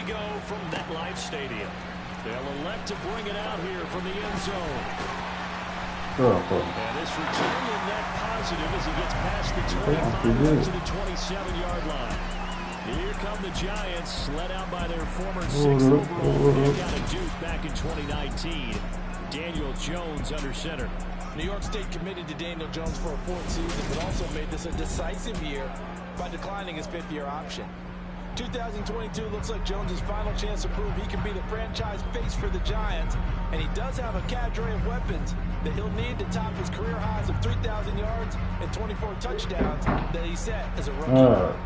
go from MetLife Stadium. They'll elect to bring it out here from the end zone. And this return will net positive as he gets past the 25 to the 27-yard line. Here come the Giants, led out by their former 6th overall pick out of Duke back in 2019. Daniel Jones under center. New York State committed to Daniel Jones for a 4th season, but also made this a decisive year by declining his 5th-year option. 2022 looks like Jones' final chance to prove he can be the franchise face for the Giants, and he does have a cadre of weapons that he'll need to top his career highs of 3,000 yards and 24 touchdowns that he set as a rookie.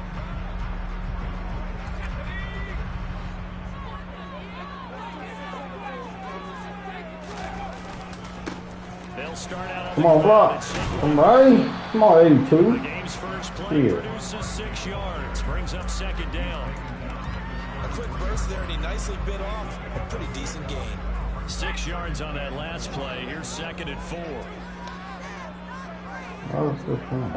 They'll start out Come on, block. Somebody. Come on, 82. The game's first play produces 6 yards, brings up 2nd down. A quick burst there, and he nicely bit off a pretty decent gain. 6 yards on that last play. Here's 2nd and 4. Oh, it's good fun.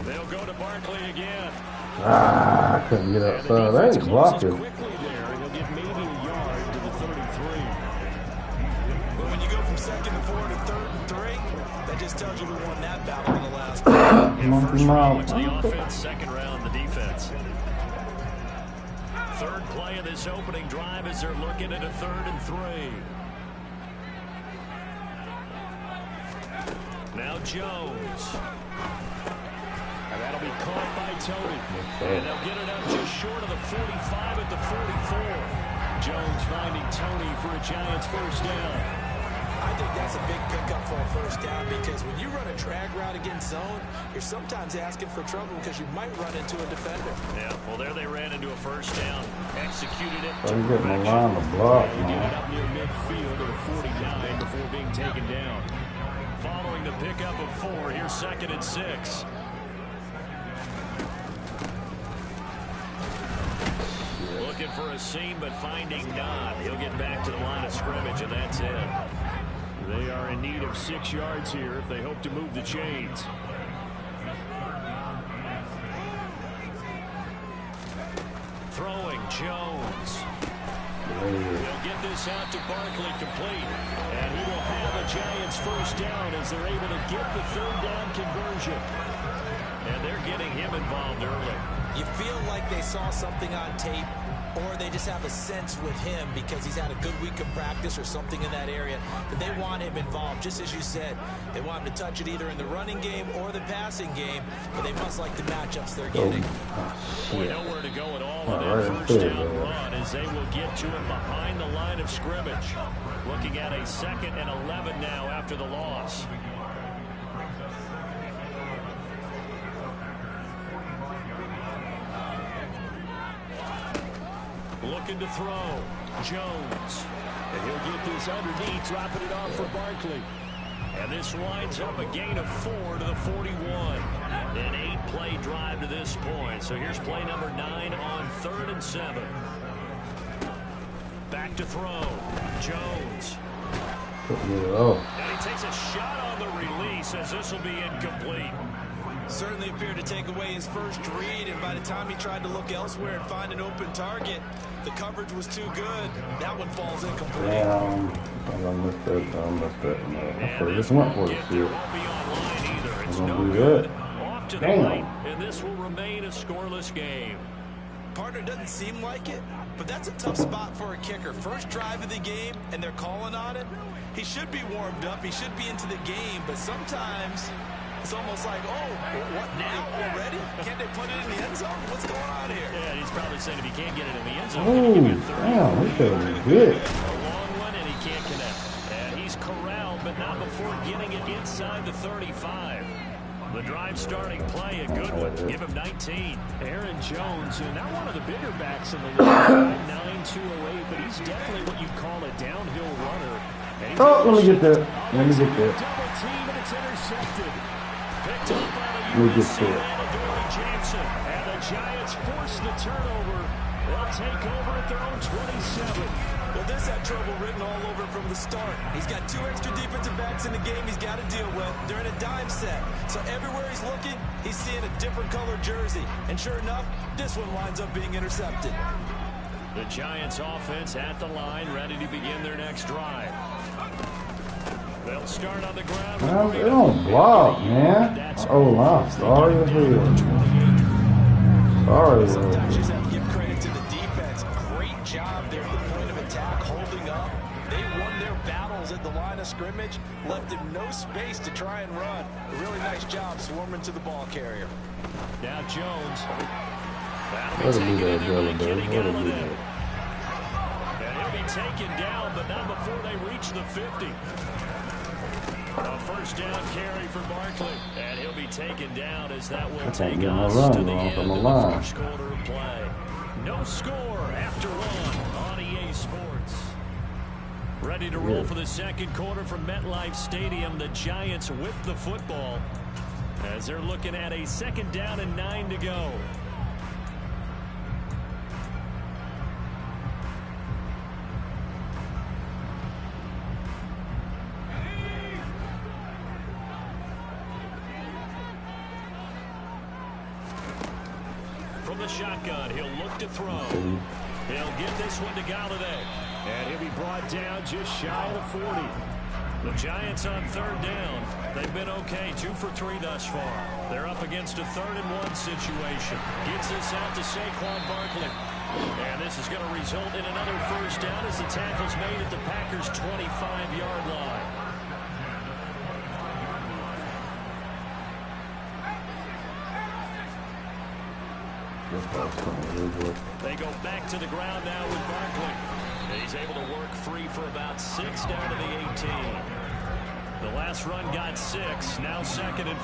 They'll go to Barkley again. I couldn't get outside. That ain't blocking. Quickly there, and he'll get maybe a yard to the 33. But when you go from 2nd and 4 to 3rd and 3, that just tells you who won that battle in the last game. First round to the offense, 2nd round the defense. 3rd play of this opening drive as they're looking at a 3rd and 3. Now Jones. And that'll be caught by Tony. And they'll get it up just short of the 45 at the 44. Jones finding Tony for a Giants 1st down. I think that's a big pickup for a 1st down, because when you run a drag route against zone, you're sometimes asking for trouble because you might run into a defender. Yeah, well, there they ran into a 1st down. Executed it. I'm getting a line of block, Get man. it up near midfield to the 49 before being taken down. Following the pickup of 4, here's 2nd and 6. Looking for a seam, but finding none. He'll get back to the line of scrimmage, and that's it. They are in need of 6 yards here if they hope to move the chains. Throwing Jones. He'll get this out to Barkley complete. And he will have a Giants 1st down as they're able to get the 3rd down conversion. And they're getting him involved early. You feel like they saw something on tape, or they just have a sense with him because he's had a good week of practice or something in that area that they want him involved. Just as you said, they want him to touch it either in the running game or the passing game, but they must like the matchups they're getting. Nowhere to go at all on that 1st down run as they will get to him behind the line of scrimmage. Looking at a 2nd and 11 now after the loss. Looking to throw. Jones. And he'll get this underneath, dropping it off for Barkley. And this winds up a gain of 4 to the 41. An 8-play drive to this point. So here's play number 9 on 3rd and 7. Back to throw. Jones. And he takes a shot on the release as this will be incomplete. Certainly appeared to take away his first read, and by the time he tried to look elsewhere and find an open target, the coverage was too good. That one falls incomplete. I'm gonna miss that. No. I just went for it. It's no good. Off to the right, and this will remain a scoreless game. Partner, doesn't seem like it, but that's a tough spot for a kicker. First drive of the game, and they're calling on it. He should be warmed up. He should be into the game, but sometimes it's almost like, oh, what now already? Can't they put it in the end zone? What's going on here? Yeah, he's probably saying if he can't get it in the end zone, oh, damn, this is good. A long one, and he can't connect. And he's corralled, but not before getting it inside the 35. The drive starting play, a good one. Give him 19. Aaron Jones, not one of the bigger backs in the league, 5'9", 208, but he's definitely what you'd call a downhill runner. Oh, let me get that. Let me get that. Double team, and it's intercepted. Picked up by the Let me get USC that. Jackson. And the Giants force the turnover. They'll take over at their own 27. Well, this had trouble written all over from the start. He's got 2 extra defensive backs in the game he's got to deal with. They're in a dime set. So everywhere he's looking, he's seeing a different color jersey. And sure enough, this one winds up being intercepted. The Giants offense at the line, ready to begin their next drive. They'll start on the ground. Man, they don't block, man. Oh, wow. Sorry as hell. Sorry as hell. Sometimes you just have to give credit to the defense. Great job there at the point of attack, holding up. They won their battles at the line of scrimmage, left him no space to try and run. A really nice job swarming to the ball carrier. Now Jones. What a leader of Jalen Davis. What a leader. And he'll be taken down, but not before they reach the 50. A first down carry for Barkley. And he'll be taken down as that will take us to the end of the first quarter of play. No score after 1 on EA Sports. Ready to roll for the second quarter from MetLife Stadium. The Giants with the football as they're looking at a 2nd down and 9 to go. From the shotgun, he'll look to throw. He'll get this one to Galladay. And he'll be brought down just shy of the 40. The Giants on 3rd down. They've been okay, 2 for 3 thus far. They're up against a 3rd and 1 situation. Gets this out to Saquon Barkley. And this is going to result in another first down as the tackle's made at the Packers' 25-yard line. They go back to the ground now with Barkley. He's able to work free for about 6 down to the 18. The last run got 6, now 2nd and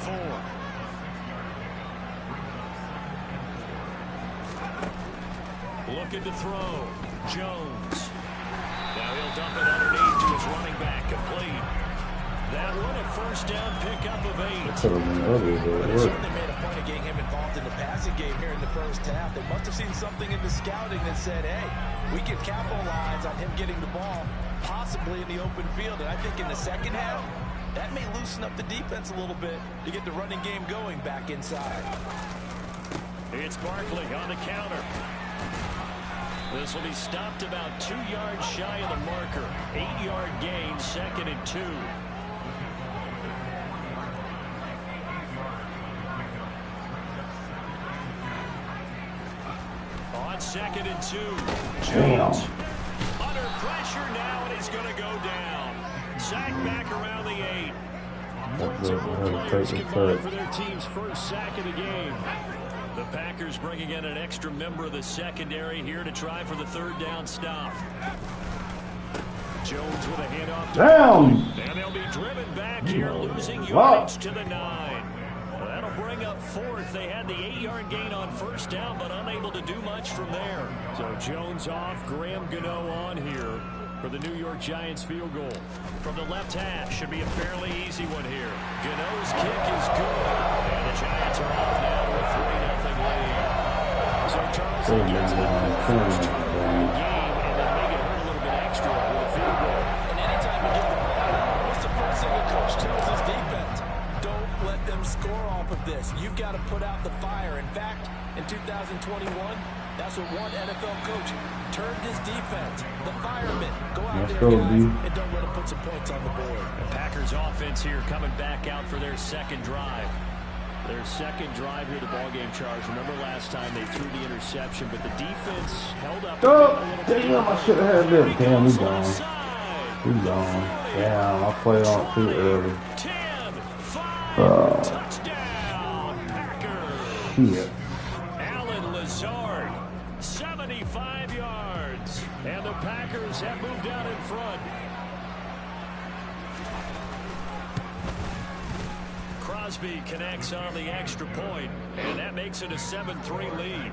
4. Looking to throw. Jones. Now he'll dump it underneath to his running back. Complete. That one a first down pickup of 8. They certainly made a point of getting him involved in the passing game here in the first half. They must have seen something in the scouting that said, hey, we can capitalize on him getting the ball, possibly in the open field. And I think in the second half, that may loosen up the defense a little bit to get the running game going back inside. It's Barkley on the counter. This will be stopped about 2 yards shy of the marker. 8-yard gain, 2nd and 2. On 2nd and 2. Jones under pressure now, and he's going to go down. Sack back around the 8. Multiple players combined for their team's first sack of the game. The Packers bringing in an extra member of the secondary here to try for the 3rd down stop. Jones with a handoff. Down. And they'll be driven back here, losing yardage to the 9. That'll bring up 4th. They had the 8-yard gain on first down, but unable to do much from there. So Jones off, Graham Gano on here for the New York Giants field goal. From the left hash, should be a fairly easy one here. Gano's kick is good, and the Giants are off now with a 3-0 lead. So Charles gets it on the first turnover of the game, and then make it hurt a little bit extra with a field goal. And anytime you get the ball, what's the first thing the coach tells his defense? Don't let them score off of this. You've got to put out the fire. In fact, in 2021, that's what one NFL coach turned his defense. The firemen go out there, guys, and don't let them put some points on the board. The Packers offense here coming back out for their 2nd drive. Their 2nd drive here, the ballgame, Charles. Remember last time they threw the interception, but the defense held up. Damn, I should have had that. Damn, he's gone. He's gone. Damn, I played on too early. 10-5 touchdown, Packers. Shit. Allen Lazard, 75 yards. And the Packers have moved out in front. Crosby connects on the extra point, and that makes it a 7-3 lead.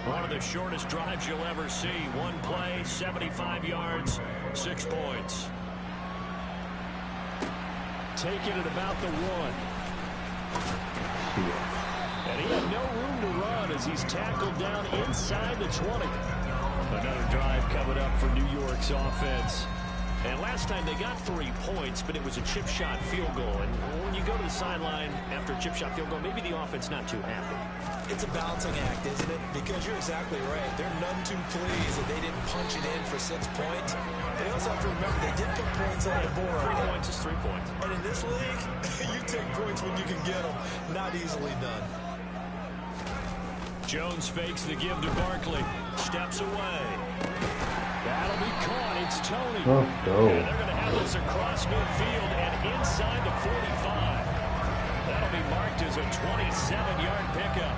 One of the shortest drives you'll ever see. One play, 75 yards, 6 points. Taking it about the 1. And he had no room to run as he's tackled down inside the 20. Another drive coming up for New York's offense. And last time they got 3 points, but it was a chip shot field goal. And when you go to the sideline after a chip shot field goal, maybe the offense not too happy. It's a balancing act, isn't it? Because you're exactly right. They're none too pleased that they didn't punch it in for 6 points. They also have to remember they did put points on the board. 3 points is 3 points. And in this league, you take points when you can get them. Not easily done. Jones fakes the give to Barkley. Steps away. That'll be caught. It's Tony. Let's go. And they're going to have this across midfield and inside the 45. That'll be marked as a 27-yard pickup.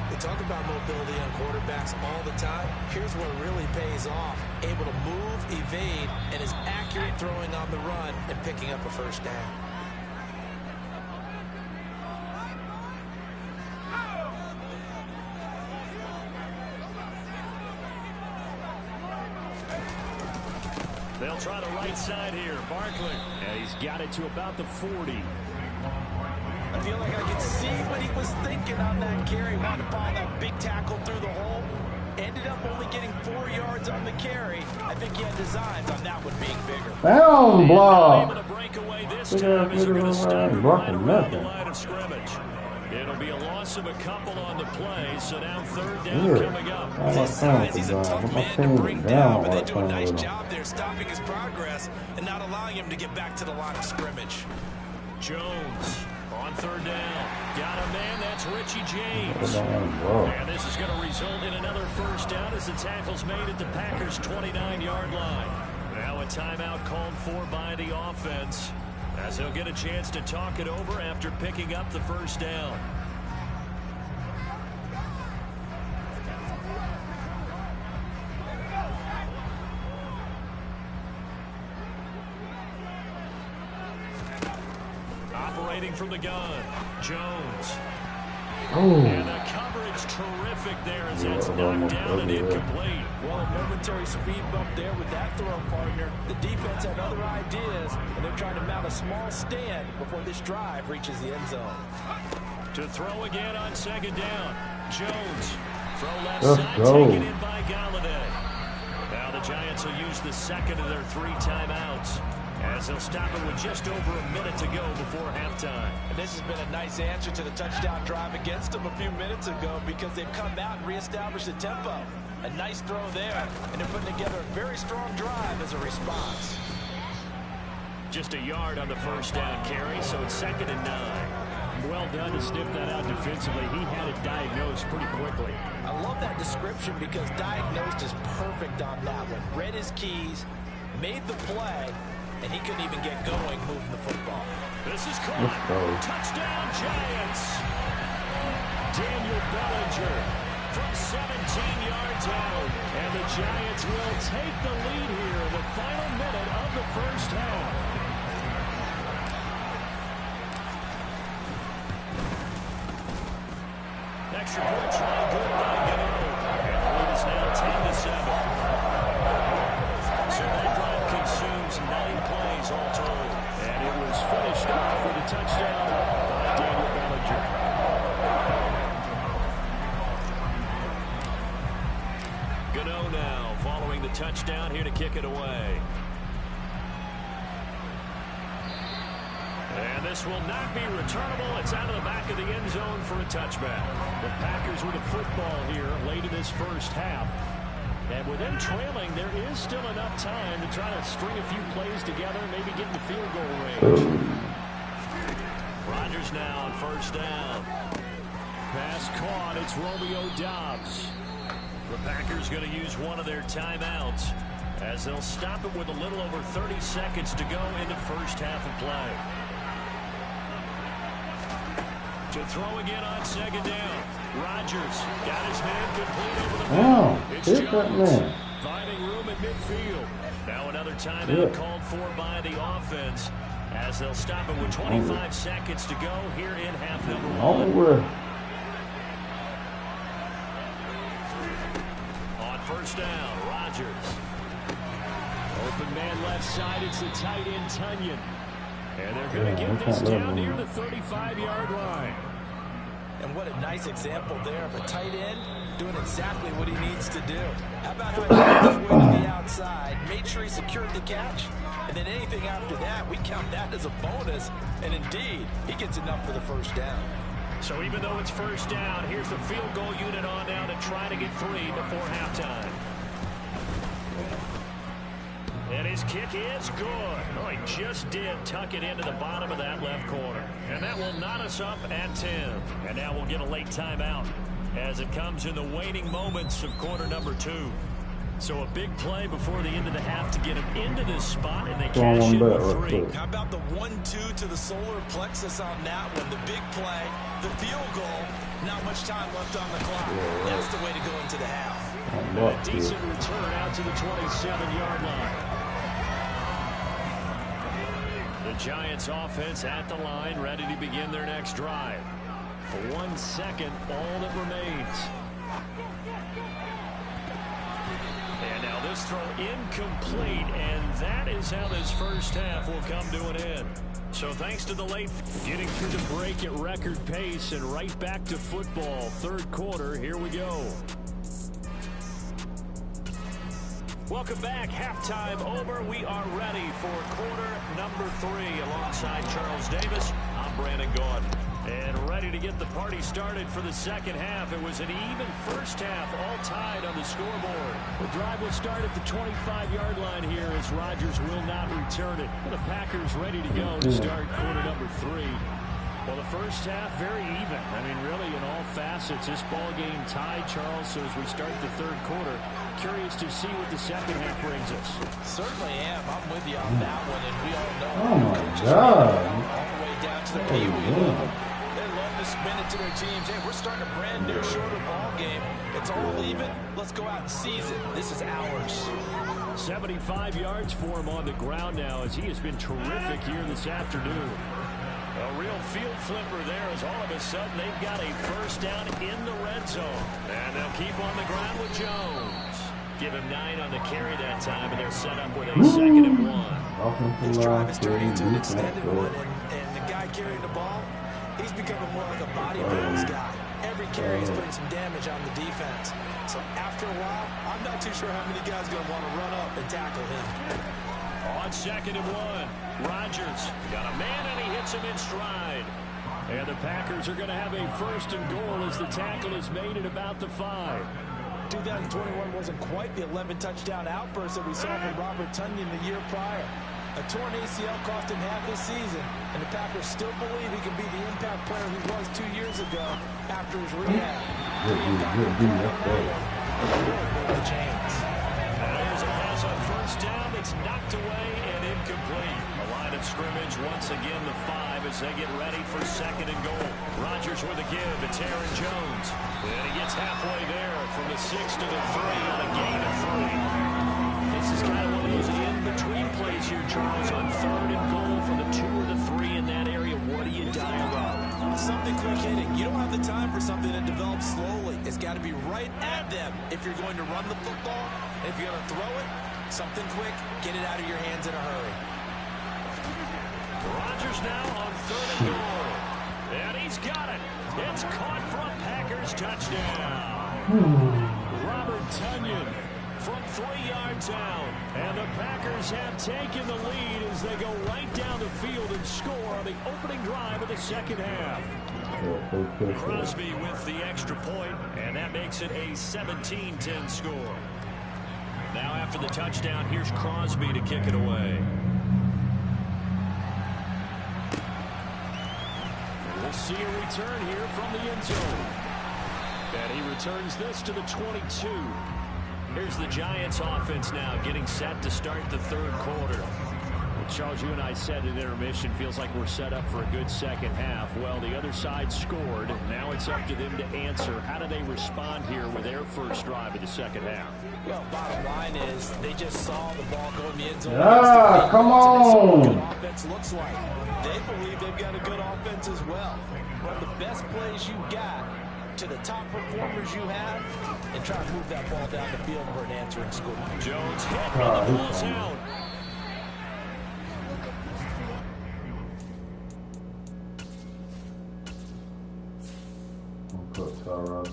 They talk about mobility on quarterbacks all the time. Here's where it really pays off. Able to move, evade, and is accurate throwing on the run and picking up a first down. They'll try the right side here. Barkley. And he's got it to about the 40. I feel like I can see what he was thinking on that carry. Wanted to follow that big tackle through the hole. Ended up only getting 4 yards on the carry. I think he had designs on that one being bigger. Down block. Able to break away this time as they're going to stop him right around the line of scrimmage. It'll be a loss of a couple on the play, so now 3rd down coming up. His size, he's a tough man to bring down, but they do a nice job there stopping his progress and not allowing him to get back to the line of scrimmage. Jones on 3rd down. Got a man, that's Richie James. And this is going to result in another first down as the tackle's made at the Packers' 29-yard line. Now a timeout called for by the offense, as he'll get a chance to talk it over after picking up the first down. Operating from the gun, Jones. And the coverage terrific there as it's knocked down and incomplete. Well, a momentary speed bump there with that throw partner. The defense had other ideas, and they're trying to mount a small stand before this drive reaches the end zone. To throw again on 2nd down, Jones. Throw left side, taken in by Galladay. Now the Giants will use the second of their 3 timeouts, as they'll stop it with just over a minute to go before halftime. And this has been a nice answer to the touchdown drive against them a few minutes ago, because they've come out and reestablished the tempo. A nice throw there, and they're putting together a very strong drive as a response. Just a yard on the first down carry, so it's 2nd and 9. Well done to sniff that out defensively. He had it diagnosed pretty quickly. I love that description, because diagnosed is perfect on that one. Read his keys, made the play, and he couldn't even get going moving the football. This is caught. Touchdown, Giants. Daniel Bellinger from 17 yards out. And the Giants will take the lead here in the final minute of the first half. Extra point try good by Gano. And the lead is now 10-7. So that drive consumes 9 plays all told. And it was finished off with a touchdown by Daniel Bellinger. Gano now following the touchdown here to kick it away. And this will not be returnable. It's out of the back of the end zone for a touchback. The Packers with a football here late in this first half. And with them trailing, there is still enough time to try to string a few plays together and maybe get in the field goal range. Rodgers now on 1st down. Pass caught. It's Romeo Doubs. The Packers going to use one of their timeouts, as they'll stop it with a little over 30 seconds to go in the first half of play. To throw again on 2nd down. Rodgers got his man complete over the middle. It's Jones finding room at midfield. Now another timeout called for by the offense, as they'll stop it with 25 seconds to go here in half number 1. On 1st down, Rodgers. Open man left side, it's the tight end Tunyon. And they're going to get this down near the 35-yard line. And what a nice example there of a tight end doing exactly what he needs to do. How about how he got his way to the outside, made sure he secured the catch, and then anything after that, we count that as a bonus. And indeed, he gets enough for the first down. So even though it's first down, here's the field goal unit on now to try to get 3 before halftime. And his kick is good. Oh, he just did tuck it into the bottom of that left corner. And that will knot us up at 10. And now we'll get a late timeout as it comes in the waning moments of quarter number 2. So a big play before the end of the half to get him into this spot, and they cash in with 3. How about the 1-2 to the solar plexus on that one? The big play, the field goal, not much time left on the clock. That's the way to go into the half. A decent return out to the 27-yard line. The Giants offense at the line, ready to begin their next drive. For 1 second, all that remains. And now this throw incomplete, and that is how this first half will come to an end. So thanks to the late getting through the break at record pace and right back to football. Third quarter, here we go. Welcome back. Halftime over. We are ready for quarter number 3 alongside Charles Davis. I'm Brandon Gordon. And ready to get the party started for the second half. It was an even first half, all tied on the scoreboard. The drive will start at the 25-yard line here as Rodgers will not return it. The Packers ready to go to start quarter number 3. Well, the first half, very even. I mean, really, in all facets, this ball game tied, Charles. So as we start the third quarter, curious to see what the second half brings us. Certainly am. I'm with you on that one, and we all know. Oh, my God. All the way down to the Pee-wee level. They love to spin it to their teams. Hey, we're starting a brand new, shorter ball game. It's all even. Let's go out and seize it. This is ours. 75 yards for him on the ground now as he has been terrific here this afternoon. A real field flipper there as all of a sudden they've got a first down in the red zone. And they'll keep on the ground with Jones. Give him 9 on the carry that time, and they're set up with a 2nd and 1. This drive is turning into an extended one, and the guy carrying the ball, he's becoming more like a body balance guy. Every carry is putting some damage on the defense. So after a while, I'm not too sure how many guys are going to want to run up and tackle him. On 2nd and 1, Rodgers got a man, and he hits him in stride. And the Packers are going to have a 1st and goal as the tackle is made at about the 5. 2021 wasn't quite the 11-touchdown outburst that we saw from Robert Tonyan the year prior. A torn ACL cost him half his season, and the Packers still believe he can be the impact player he was 2 years ago after his rehab. The chains. There's a pass on first down. It's knocked away and incomplete. A line of scrimmage once again the 5 as they get ready for 2nd and goal. Rodgers with a give. It's Aaron Jones. And he gets halfway there from the 6 to the 3 on a gain of 3. This is kind of one of those in-between plays here, Charles, on 3rd and goal from the 2 or the 3 in that area. What do you dial up? Something quick hitting. You don't have the time for something that develops slowly. It's got to be right at them if you're going to run the football. And if you're going to throw it, something quick, get it out of your hands in a hurry. Rodgers now on 3rd and goal. And he's got it. It's caught for a Packers touchdown. Robert Tonyan from 3 yards out. And the Packers have taken the lead as they go right down the field and score on the opening drive of the second half. Crosby with the extra point, and that makes it a 17-10 score. Now after the touchdown, here's Crosby to kick it away. We'll see a return here from the end zone. And he returns this to the 22. Here's the Giants offense now getting set to start the third quarter. Charles, you and I said at intermission, feels like we're set up for a good second half. Well, the other side scored. Now it's up to them to answer. How do they respond here with their first drive of the second half? Well, bottom line is they just saw the ball go in the end zone. Yeah, come on. Good offense looks like. They believe they've got a good offense as well. Run the best plays you got to the top performers you have and try to move that ball down the field for an answering score. Jones hit, and the ball's out. alright.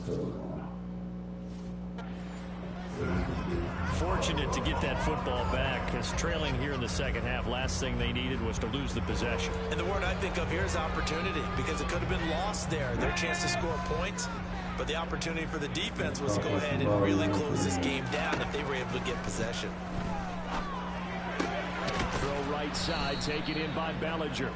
Fortunate to get that football back, because trailing here in the second half, last thing they needed was to lose the possession. And the word I think of here is opportunity, because it could have been lost there. Their chance to score points, but the opportunity for the defense was to go ahead and really close this game down if they were able to get possession. Throw right side, taken in by Bellinger.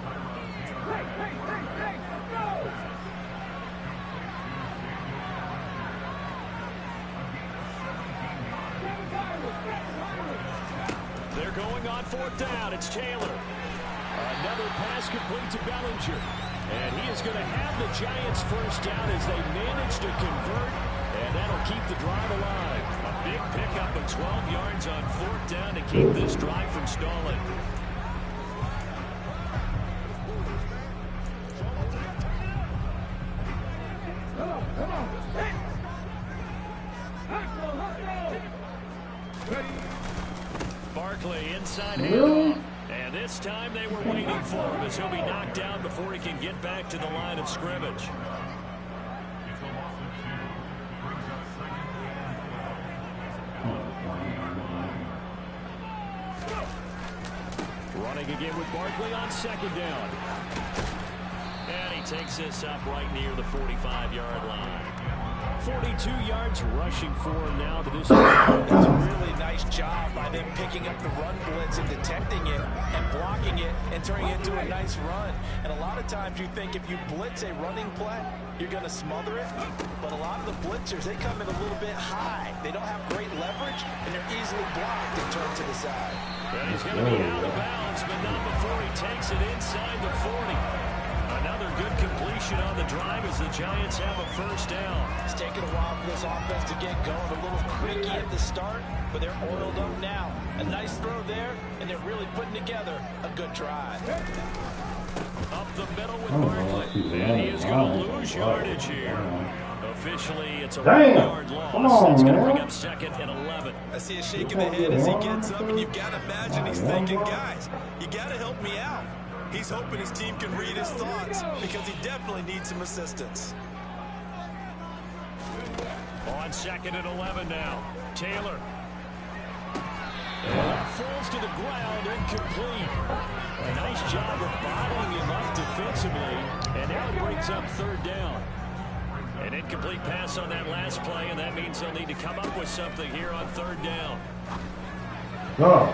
They're going on fourth down. It's Taylor. Another pass complete to Bellinger. And he is going to have the Giants first down as they manage to convert. And that'll keep the drive alive. A big pickup of 12 yards on fourth down to keep this drive from stalling. Barkley inside handoff. And this time they were waiting for him as he'll be knocked down before he can get back to the line of scrimmage. Running again with Barkley on second down. And he takes this up right near the 45-yard line. 42 yards rushing for him now to this point. It's a really nice job by them picking up the run blitz and detecting it and blocking it and turning it into a nice run. And a lot of times you think if you blitz a running play, you're going to smother it. But a lot of the blitzers, they come in a little bit high. They don't have great leverage, and they're easily blocked and turned to the side. And he's going to be out of bounds, but not before he takes it inside the 40. Another good completion on the drive as the Giants have a first down. It's taken a while for this offense to get going. A little creaky at the start, but they're oiled up now. A nice throw there, and they're really putting together a good drive. Up the middle with Barkley. And he is going to lose yardage here. Officially, it's a 1-yard loss. That's going to bring up second and 11. I see a shake of the head as he gets up, and you've got to imagine he's thinking, guys, you got to help me out. He's hoping his team can read his thoughts because he definitely needs some assistance. On second and 11 now. Taylor. And falls to the ground, incomplete. A nice job of bottling him up defensively. And now it brings up third down. An incomplete pass on that last play, and that means they'll need to come up with something here on third down. Oh.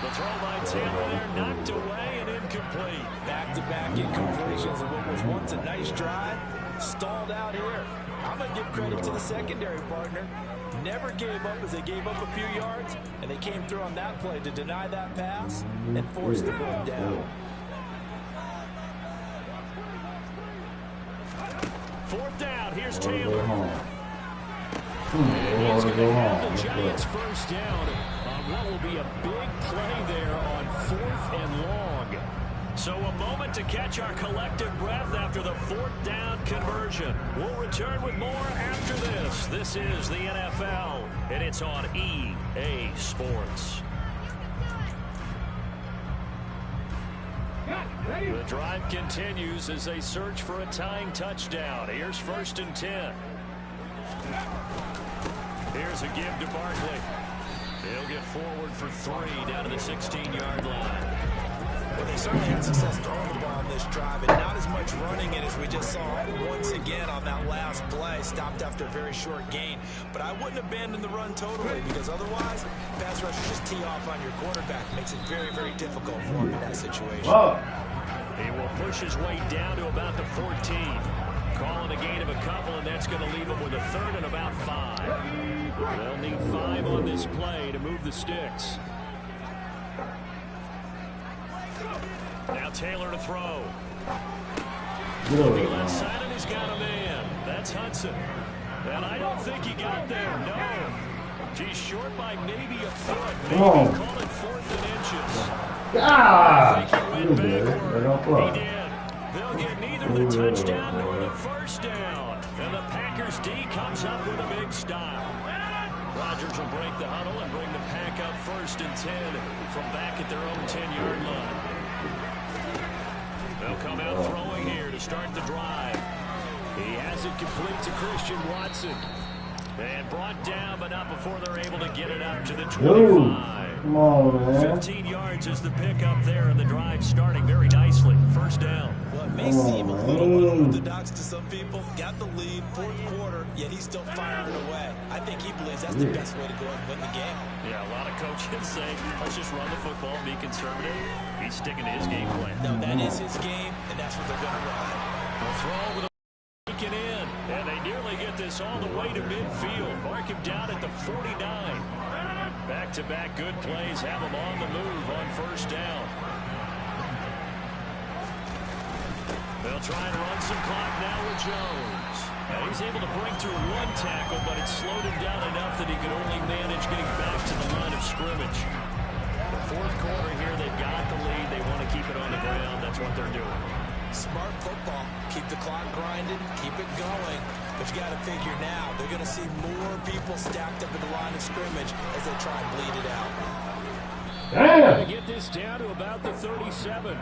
The throw by Taylor there, knocked away and incomplete. Back-to-back incompletions of what was once a nice drive. Stalled out here. I'm going to give credit to the secondary partner. Never gave up as they gave up a few yards, and they came through on that play to deny that pass and force the fourth down. Fourth down, here's Taylor. And he's going to have the Giants first down on what will be a big play there on fourth and long. So a moment to catch our collective breath after the fourth down conversion. We'll return with more after this. This is the NFL, and it's on EA Sports. The drive continues as they search for a tying touchdown. Here's first and 10. Here's a give to Barkley. He'll get forward for 3 down to the 16-yard line. Well, they certainly had success throwing the ball on this drive, and not as much running it as we just saw once again on that last play. Stopped after a very short gain. But I wouldn't abandon the run totally, because otherwise, pass rushers just tee off on your quarterback. Makes it very, very difficult for him in that situation. Whoa. He will push his way down to about the 14. Calling a gain of a couple, and that's going to leave him with a third and about 5. They'll need 5 on this play to move the sticks. Now Taylor to throw. Looking left side, and he's got a man. That's Hudson. And I don't think he got there, no. He's short by maybe a foot. Maybe call it 4th and inches. I think he went backward. He did. They'll get neither the touchdown nor the first down. And the Packers D comes up with a big stop. Rodgers will break the huddle and bring the Pack up first and 10 from back at their own 10-yard line. They'll come out throwing here to start the drive. He has it complete to Christian Watson. And brought down, but not before they're able to get it up to the 25. Come on, man. 15 yards is the pickup there, and the drive starting very nicely. First down. Well, it may seem a little unorthodox to some people. Got the lead, fourth quarter, yet he's still firing away. I think he believes that's the best way to go and win the game. Yeah, a lot of coaches say, let's just run the football, be conservative. He's sticking to his game plan. No, that is his game, and that's what they're going to run. The throw with a it in, and they nearly get this all the way to midfield. Mark him down at the 49. Back-to-back good plays have him on the move on first down. They'll try and run some clock now with Jones. And he's able to break through one tackle, but it slowed him down enough that he could only manage getting back to the line of scrimmage. The fourth quarter here, they've got the lead. They want to keep it on the ground. That's what they're doing. Smart football. Keep the clock grinding, keep it going. But you got to figure now, they're going to see more people stacked up in the line of scrimmage as they try and bleed it out. Damn! To get this down to about the 37.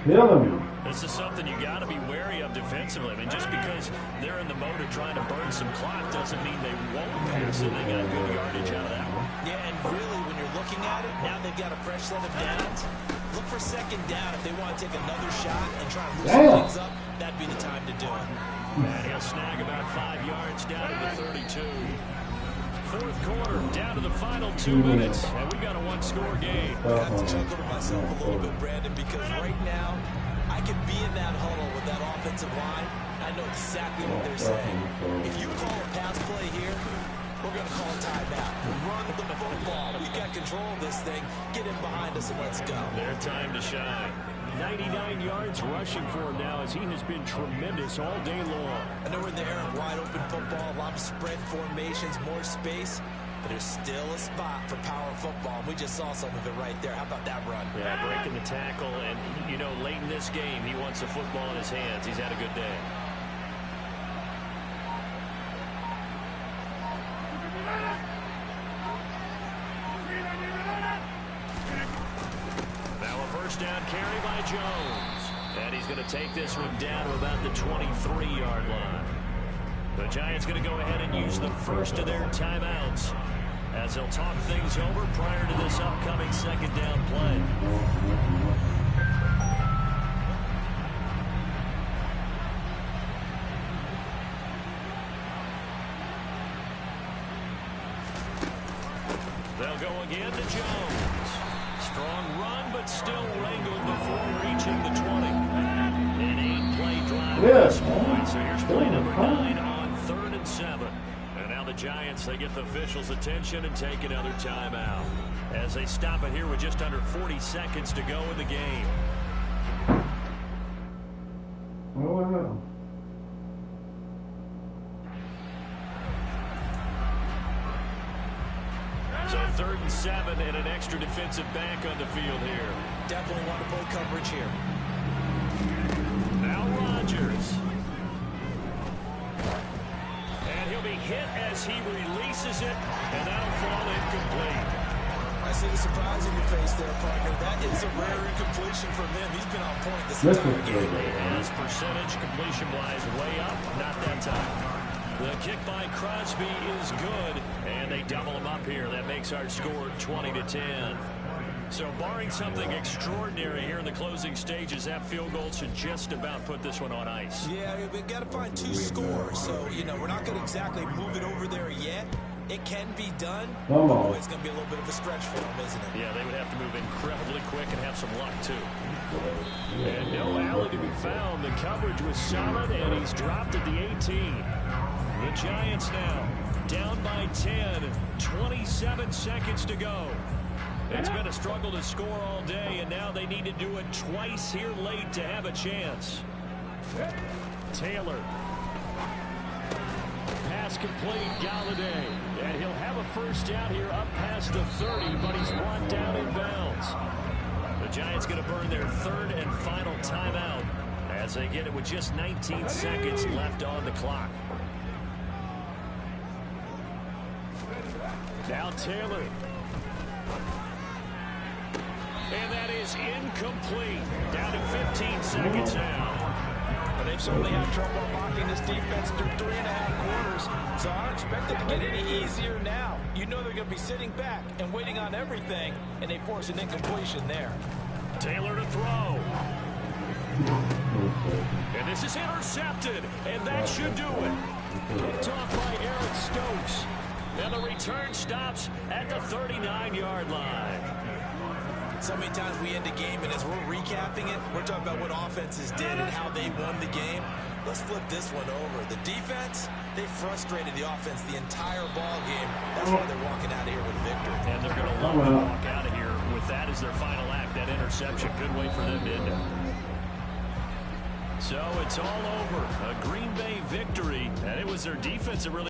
Kill him. This is something you got to be wary of defensively. I mean, just because they're in the mode of trying to burn some clock doesn't mean they won't pass it. They got good yardage out of that one. Yeah, and really, when you're looking at it, now they've got a fresh set of downs. Look for second down if they want to take another shot and try and loosen things up. That'd be the time to do it. And he'll snag about 5 yards down to the 32. Fourth quarter, down to the final 2 minutes, and we got a one-score game. I have to chuckle to myself a little bit, Brandon, because right now, I could be in that huddle with that offensive line. I know exactly what they're saying. If you call a pass play here, we're going to call a timeout. Run the football. We got control of this thing. Get in behind us and let's go. Their time to shine. 99 yards rushing for him now as he has been tremendous all day long. I know we're in the era of wide open football, a lot of spread formations, more space, but there's still a spot for power football. We just saw some of it right there. How about that run? Yeah, breaking the tackle, and, you know, late in this game, he wants the football in his hands. He's had a good day. Down carry by Jones. And he's going to take this one down to about the 23-yard line. The Giants going to go ahead and use the first of their timeouts as they'll talk things over prior to this upcoming second down play. They'll go again to Jones. Strong run, but still wrangling before reaching the 20. An 8-play drive at this point. So here's play number 9 on 3rd and 7. And now the Giants, they get the officials' attention and take another timeout as they stop it here with just under 40 seconds to go in the game. Wow. So 3rd and 7 and an extra defensive back on the field here. Definitely want to pull coverage here. Now Rodgers. And he'll be hit as he releases it, and that'll fall incomplete. I see the surprise in your face there, partner. That is a rare incompletion from him. He's been on point this entire game. His percentage completion-wise way up, not that time. The kick by Crosby is good, and they double him up here. That makes our score 20-10. So barring something extraordinary here in the closing stages, that field goal should just about put this one on ice. Yeah, we've got to find 2 scores. So, you know, we're not going to exactly move it over there yet. It can be done. Come on. It's going to be a little bit of a stretch for them, isn't it? Yeah, they would have to move incredibly quick and have some luck, too. And no alley to be found. The coverage was solid, and he's dropped at the 18. The Giants now down by 10, 27 seconds to go. It's been a struggle to score all day, and now they need to do it twice here late to have a chance. Taylor. Pass complete, Galladay. And he'll have a first down here up past the 30, but he's brought down in bounds. The Giants going to burn their 3rd and final timeout as they get it with just 19 seconds left on the clock. Now Taylor. And that is incomplete. Down to 15 seconds now. But they They've certainly had trouble locking this defense through 3.5 quarters, so I don't expect it to get any easier now. You know they're going to be sitting back and waiting on everything, and they force an incompletion there. Taylor to throw. And this is intercepted, and that should do it. Picked off by Aaron Stokes. And the return stops at the 39-yard line. So many times we end a game, and as we're recapping it, we're talking about what offenses did and how they won the game. Let's flip this one over. The defense, they frustrated the offense the entire ball game. That's why they're walking out of here with a victory. And they're going to love to walk out of here with that as their final act, that interception. Good way for them to end it. So it's all over. A Green Bay victory, and it was their defense that really